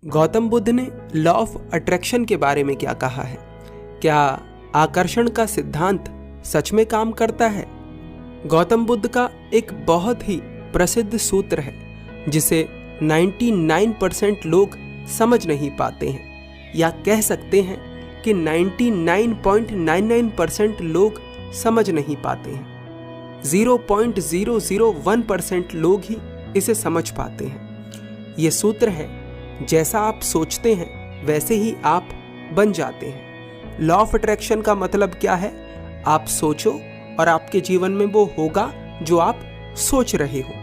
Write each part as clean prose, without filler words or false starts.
गौतम बुद्ध ने law of attraction के बारे में क्या कहा है? क्या आकर्षण का सिद्धांत सच में काम करता है? गौतम बुद्ध का एक बहुत ही प्रसिद्ध सूत्र है जिसे 99% लोग समझ नहीं पाते हैं, या कह सकते हैं कि 99.99% लोग समझ नहीं पाते हैं। 0.001% लोग ही इसे समझ पाते हैं। ये सूत्र है, जैसा आप सोचते हैं वैसे ही आप बन जाते हैं। लॉ ऑफ अट्रैक्शन का मतलब क्या है? आप सोचो और आपके जीवन में वो होगा जो आप सोच रहे हो।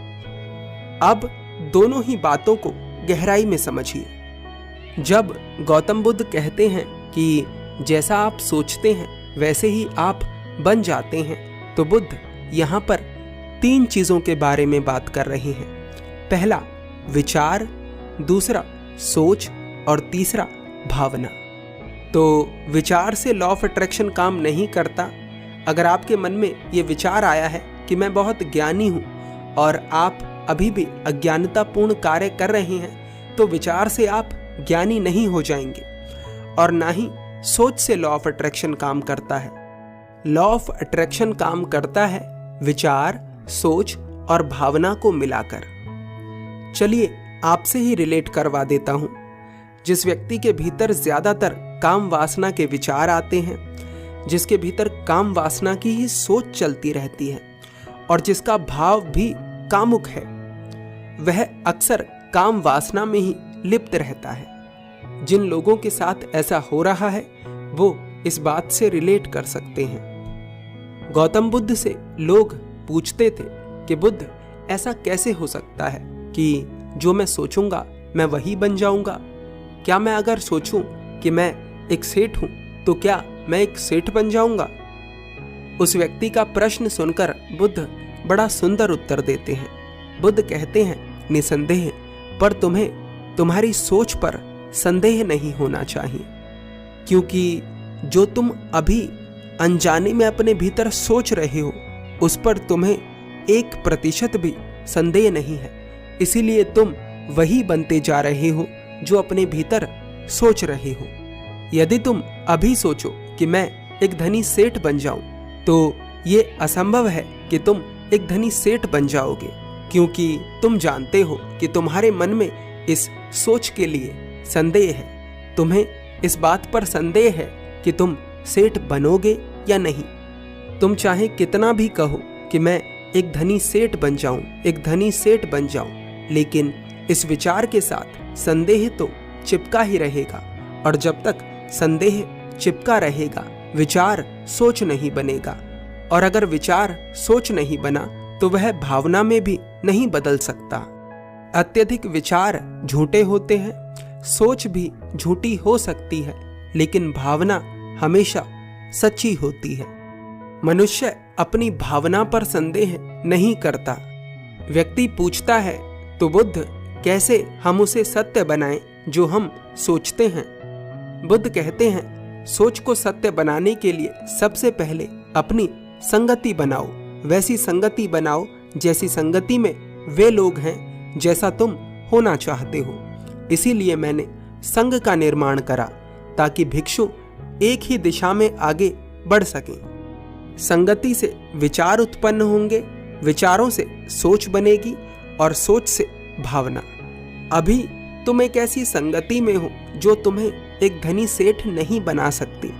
अब दोनों ही बातों को गहराई में समझिए। जब गौतम बुद्ध कहते हैं कि जैसा आप सोचते हैं वैसे ही आप बन जाते हैं, तो बुद्ध यहाँ पर 3 चीज़ों के बारे में बात कर रहे हैं। पहला विचार, दूसरा सोच और तीसरा भावना। तो विचार से लॉ ऑफ अट्रैक्शन काम नहीं करता। अगर आपके मन में ये विचार आया है कि मैं बहुत ज्ञानी हूँ और आप अभी भी अज्ञानतापूर्ण कार्य कर रहे हैं, तो विचार से आप ज्ञानी नहीं हो जाएंगे। और ना ही सोच से लॉ ऑफ अट्रैक्शन काम करता है। लॉ ऑफ अट्रैक्शन काम करता है विचार, सोच और भावना को मिलाकर। चलिए आपसे ही रिलेट करवा देता हूं। जिस व्यक्ति के भीतर ज्यादातर काम वासना के विचार आते हैं, जिसके भीतर काम वासना की ही सोच चलती रहती है और जिसका भाव भी कामुक है, वह अक्सर काम वासना में ही लिप्त रहता है। जिन लोगों के साथ ऐसा हो रहा है वो इस बात से रिलेट कर सकते हैं। गौतम बुद्ध से लोग पूछते थे कि बुद्ध, ऐसा कैसे हो सकता है कि जो मैं सोचूंगा मैं वही बन जाऊंगा? क्या मैं अगर सोचूं कि मैं एक सेठ हूं तो क्या मैं एक सेठ बन जाऊंगा? उस व्यक्ति का प्रश्न सुनकर बुद्ध बड़ा सुंदर उत्तर देते हैं। बुद्ध कहते हैं, निसंदेह, पर तुम्हें तुम्हारी सोच पर संदेह नहीं होना चाहिए, क्योंकि जो तुम अभी अनजाने में अपने भीतर सोच रहे हो उस पर तुम्हें 1% भी संदेह नहीं है। इसीलिए तुम वही बनते जा रहे हो जो अपने भीतर सोच रहे हो। यदि तुम अभी सोचो कि मैं एक धनी सेठ बन जाऊं, तो ये असंभव है कि तुम एक धनी सेठ बन जाओगे, क्योंकि तुम जानते हो कि तुम्हारे मन में इस सोच के लिए संदेह है। तुम्हें इस बात पर संदेह है कि तुम सेठ बनोगे या नहीं। तुम चाहे कितना भी कहो कि मैं एक धनी सेठ बन जाऊं, एक धनी सेठ बन जाऊं, लेकिन इस विचार के साथ संदेह तो चिपका ही रहेगा। और जब तक संदेह चिपका रहेगा, विचार सोच नहीं बनेगा। और अगर विचार सोच नहीं बना तो वह भावना में भी नहीं बदल सकता। अत्यधिक विचार झूठे होते हैं, सोच भी झूठी हो सकती है, लेकिन भावना हमेशा सच्ची होती है। मनुष्य अपनी भावना पर संदेह नहीं करता। व्यक्ति पूछता है, तो बुद्ध, कैसे हम उसे सत्य बनाएं जो हम सोचते हैं? बुद्ध कहते हैं, सोच को सत्य बनाने के लिए सबसे पहले अपनी संगति बनाओ। वैसी संगति बनाओ जैसी संगति में वे लोग हैं जैसा तुम होना चाहते हो। इसीलिए मैंने संघ का निर्माण करा, ताकि भिक्षु एक ही दिशा में आगे बढ़ सकें। संगति से विचार उत्पन्न होंगे, विचारों से सोच बनेगी और सोच से भावना। अभी तुम एक ऐसी संगति में हो जो तुम्हें एक धनी सेठ नहीं बना सकती।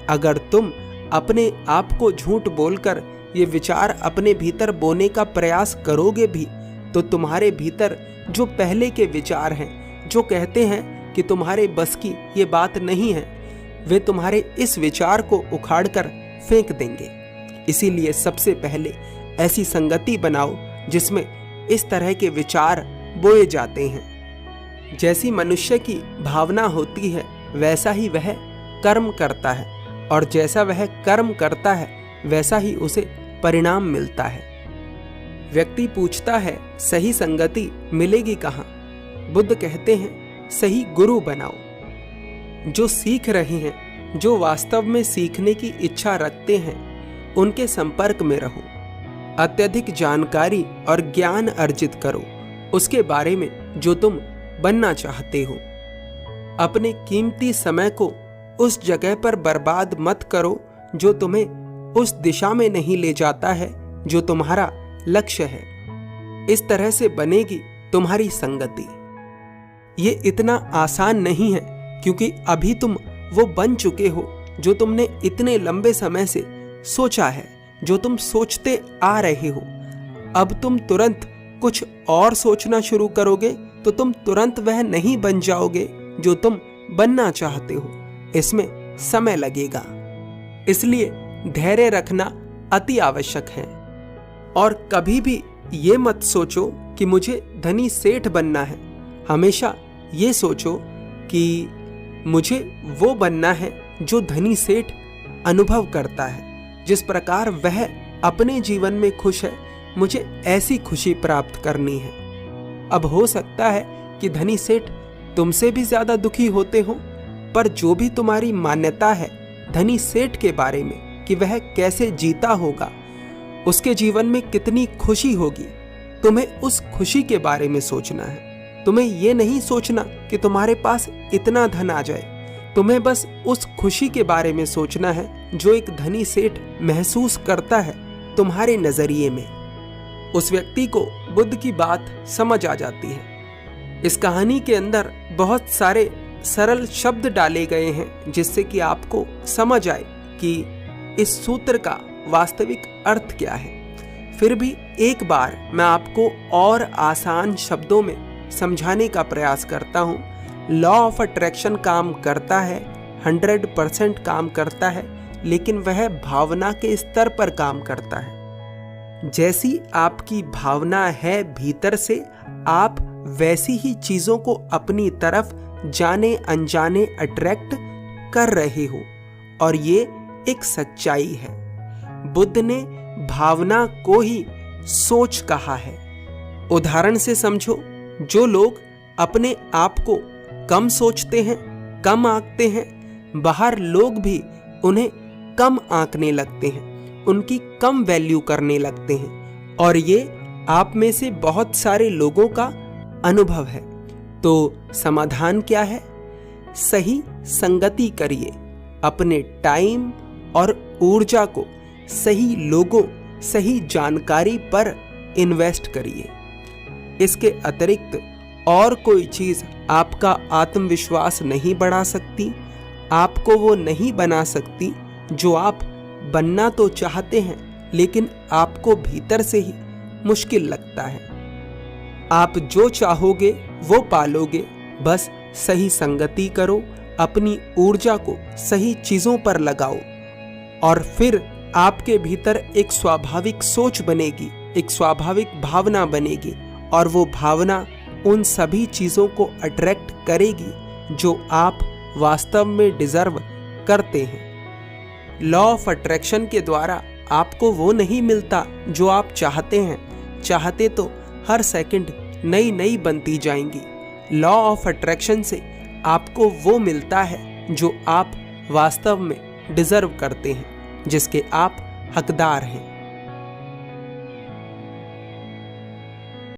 अगर तुम अपने आप को झूठ बोलकर ये विचार अपने भीतर बोने का प्रयास करोगे भी, तो तुम्हारे भीतर जो पहले के विचार हैं, जो कहते हैं कि तुम्हारे बस की ये बात नहीं है, वे तुम्हारे इस विचार को उखाड़कर फेंक देंगे। इसीलिए सबसे पहले ऐसी संगति बनाओ जिसमें इस तरह के विचार बोए जाते हैं। जैसी मनुष्य की भावना होती है वैसा ही वह कर्म करता है, और जैसा वह कर्म करता है वैसा ही उसे परिणाम मिलता है। व्यक्ति पूछता है, सही संगति मिलेगी कहाँ? बुद्ध कहते हैं, सही गुरु बनाओ। जो सीख रहे हैं, जो वास्तव में सीखने की इच्छा रखते हैं, उनके संपर्क में रहो। अत्यधिक जानकारी और ज्ञान अर्जित करो उसके बारे में जो तुम बनना चाहते हो। अपने कीमती समय को उस जगह पर बर्बाद मत करो जो तुम्हें उस दिशा में नहीं ले जाता है जो तुम्हारा लक्ष्य है। इस तरह से बनेगी तुम्हारी संगति। ये इतना आसान नहीं है क्योंकि अभी तुम वो बन चुके हो जो तुमने इतने लंबे समय से सोचा है, जो तुम सोचते आ रहे हो। अब तुम तुरंत कुछ और सोचना शुरू करोगे तो तुम तुरंत वह नहीं बन जाओगे जो तुम बनना चाहते हो। इसमें समय लगेगा, इसलिए धैर्य रखना अति आवश्यक है। और कभी भी ये मत सोचो कि मुझे धनी सेठ बनना है। हमेशा ये सोचो कि मुझे वो बनना है जो धनी सेठ अनुभव करता है। जिस प्रकार वह अपने जीवन में खुश है, मुझे ऐसी खुशी प्राप्त करनी है। अब हो सकता है कि धनी सेठ तुमसे भी ज्यादा दुखी होते हो, पर जो भी तुम्हारी मान्यता है धनी सेठ के बारे में कि वह कैसे जीता होगा, उसके जीवन में कितनी खुशी होगी, तुम्हें उस खुशी के बारे में सोचना है। तुम्हें यह नहीं सोचना कि तुम्हारे पास इतना धन आ जाए। तुम्हें बस उस खुशी के बारे में सोचना है जो एक धनी सेठ महसूस करता है तुम्हारे नजरिए में। उस व्यक्ति को बुद्ध की बात समझ आ जाती है। इस कहानी के अंदर बहुत सारे सरल शब्द डाले गए हैं जिससे कि आपको समझ आए कि इस सूत्र का वास्तविक अर्थ क्या है। फिर भी एक बार मैं आपको और आसान शब्दों में समझाने का प्रयास करता हूँ। लॉ ऑफ अट्रैक्शन काम करता है, 100% काम करता है, लेकिन वह भावना के स्तर पर काम करता है। जैसी आपकी भावना है भीतर से, आप वैसी ही चीजों को अपनी तरफ जाने अनजाने अट्रैक्ट कर रहे हो, और ये एक सच्चाई है। बुद्ध ने भावना को ही सोच कहा है। उदाहरण से समझो, जो लोग अपने आप को कम सोचते हैं, कम आंकते हैं, बाहर लोग भी उन्हें कम आंकने लगते हैं, उनकी कम वैल्यू करने लगते हैं, और ये आप में से बहुत सारे लोगों का अनुभव है। तो समाधान क्या है? सही संगति करिए, अपने टाइम और ऊर्जा को सही लोगों, सही जानकारी पर इन्वेस्ट करिए। इसके अतिरिक्त और कोई चीज आपका आत्मविश्वास नहीं बढ़ा सकती, आपको वो नहीं बना सकती जो आप बनना तो चाहते हैं लेकिन आपको भीतर से ही मुश्किल लगता है। आप जो चाहोगे वो पालोगे। बस सही संगति करो, अपनी ऊर्जा को सही चीजों पर लगाओ, और फिर आपके भीतर एक स्वाभाविक सोच बनेगी, एक स्वाभाविक भावना बनेगी, और वो भावना उन सभी चीजों को अट्रैक्ट करेगी जो आप वास्तव में डिजर्व करते हैं। लॉ ऑफ अट्रैक्शन के द्वारा आपको वो नहीं मिलता जो आप चाहते हैं। चाहते तो हर सेकंड नई नई बनती जाएंगी। लॉ ऑफ अट्रैक्शन से आपको वो मिलता है जो आप वास्तव में डिजर्व करते हैं, जिसके आप हकदार हैं।